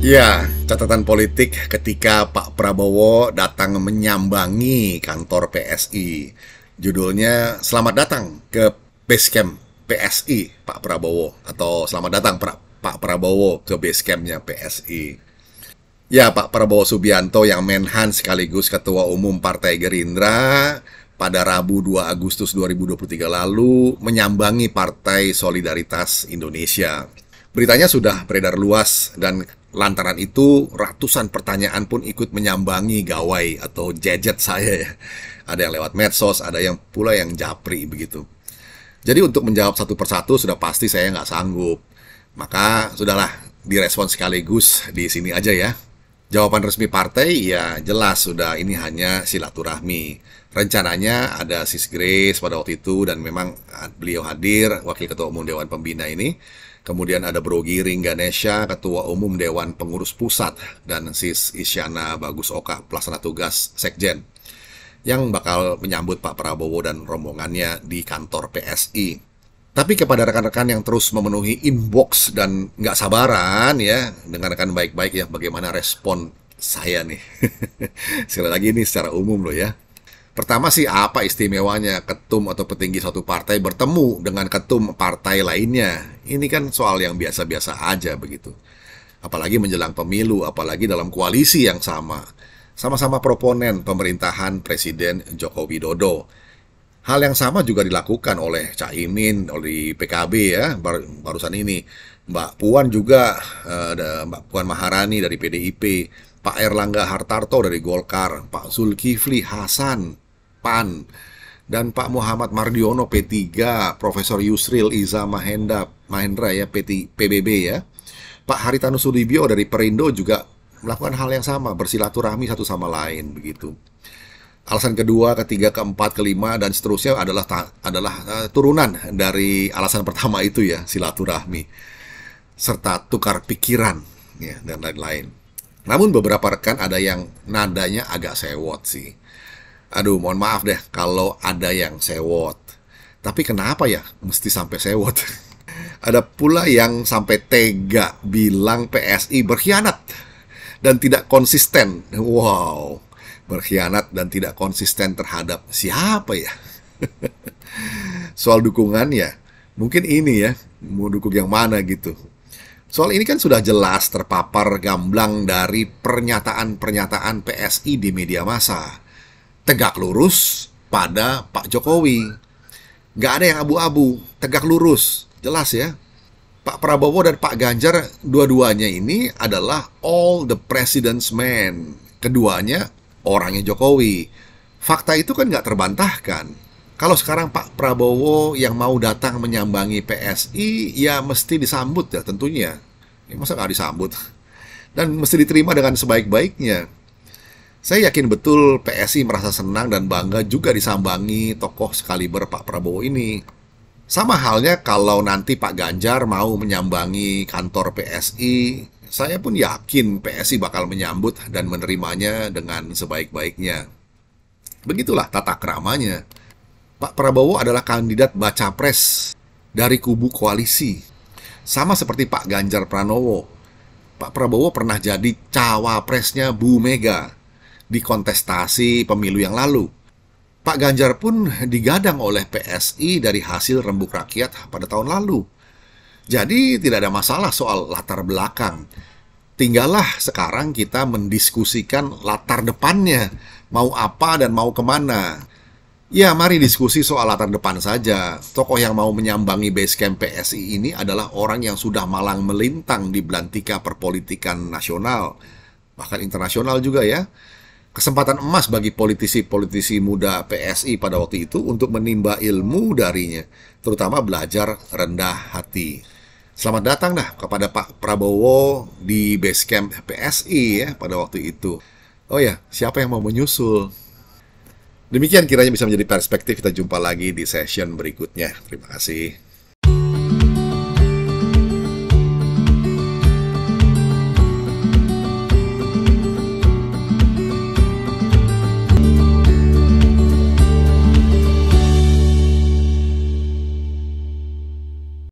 Ya, catatan politik ketika Pak Prabowo datang menyambangi kantor PSI. Judulnya Selamat Datang ke Basecamp PSI, Pak Prabowo. Atau Selamat Datang Pak Prabowo ke Basecampnya PSI. Ya, Pak Prabowo Subianto yang Menhan sekaligus Ketua Umum Partai Gerindra pada Rabu 2 Agustus 2023 lalu menyambangi Partai Solidaritas Indonesia. Beritanya sudah beredar luas dan lantaran itu ratusan pertanyaan pun ikut menyambangi gawai atau jejet saya ya. Ada yang lewat medsos, ada yang pula yang japri begitu. Jadi untuk menjawab satu persatu sudah pasti saya nggak sanggup. Maka sudahlah direspon sekaligus di sini aja ya. Jawaban resmi partai ya jelas sudah ini hanya silaturahmi. Rencananya ada Sis Grace pada waktu itu dan memang beliau hadir, Wakil Ketua Umum Dewan Pembina ini. Kemudian ada Bro Giring Ganesha, Ketua Umum Dewan Pengurus Pusat, dan Sis Isyana Bagus Oka, Pelaksana Tugas Sekjen, yang bakal menyambut Pak Prabowo dan rombongannya di kantor PSI. Tapi kepada rekan-rekan yang terus memenuhi inbox dan nggak sabaran ya, dengarkan baik-baik ya bagaimana respon saya nih. Sekali lagi ini secara umum loh ya. Pertama sih apa istimewanya ketum atau petinggi suatu partai bertemu dengan ketum partai lainnya? Ini kan soal yang biasa-biasa aja begitu. Apalagi menjelang pemilu, apalagi dalam koalisi yang sama. Sama-sama proponen pemerintahan Presiden Joko Widodo. Hal yang sama juga dilakukan oleh Caimin, oleh PKB ya, barusan ini. Mbak Puan juga, ada Mbak Puan Maharani dari PDIP, Pak Erlangga Hartarto dari Golkar, Pak Zulkifli Hasan, PAN, dan Pak Muhammad Mardiono P3, Profesor Yusril Iza Mahendra ya PBB ya. Pak Haritanu Sudibyo dari Perindo juga melakukan hal yang sama, bersilaturahmi satu sama lain begitu. Alasan kedua, ketiga, keempat, kelima dan seterusnya adalah turunan dari alasan pertama itu ya, silaturahmi serta tukar pikiran ya, dan lain-lain. Namun beberapa rekan ada yang nadanya agak sewot sih. Aduh, mohon maaf deh kalau ada yang sewot. Tapi kenapa ya mesti sampai sewot? Ada pula yang sampai tega bilang PSI berkhianat dan tidak konsisten. Wow, berkhianat dan tidak konsisten terhadap siapa ya? Soal dukungan ya, mungkin ini ya, mau dukung yang mana gitu. Soal ini kan sudah jelas terpapar gamblang dari pernyataan-pernyataan PSI di media massa. Tegak lurus pada Pak Jokowi. Nggak ada yang abu-abu, tegak lurus. Jelas ya. Pak Prabowo dan Pak Ganjar, dua-duanya ini adalah all the president's men. Keduanya orangnya Jokowi. Fakta itu kan nggak terbantahkan. Kalau sekarang Pak Prabowo yang mau datang menyambangi PSI, ya mesti disambut ya tentunya. Ya, masa nggak disambut? Dan mesti diterima dengan sebaik-baiknya. Saya yakin betul PSI merasa senang dan bangga juga disambangi tokoh sekaliber Pak Prabowo ini. Sama halnya kalau nanti Pak Ganjar mau menyambangi kantor PSI, saya pun yakin PSI bakal menyambut dan menerimanya dengan sebaik-baiknya. Begitulah tata keramanya. Pak Prabowo adalah kandidat baca pres dari kubu koalisi. Sama seperti Pak Ganjar Pranowo. Pak Prabowo pernah jadi cawapresnya Bu Mega di kontestasi pemilu yang lalu. Pak Ganjar pun digadang oleh PSI dari hasil rembuk rakyat pada tahun lalu. Jadi tidak ada masalah soal latar belakang. Tinggallah sekarang kita mendiskusikan latar depannya. Mau apa dan mau kemana. Ya mari diskusi soal latar depan saja. Tokoh yang mau menyambangi basecamp PSI ini adalah orang yang sudah malang melintang di belantika perpolitikan nasional. Bahkan internasional juga ya. Kesempatan emas bagi politisi-politisi muda PSI pada waktu itu untuk menimba ilmu darinya, terutama belajar rendah hati. Selamat datang dah kepada Pak Prabowo di Basecamp PSI ya pada waktu itu. Oh ya, siapa yang mau menyusul? Demikian kiranya bisa menjadi perspektif. Kita jumpa lagi di session berikutnya. Terima kasih.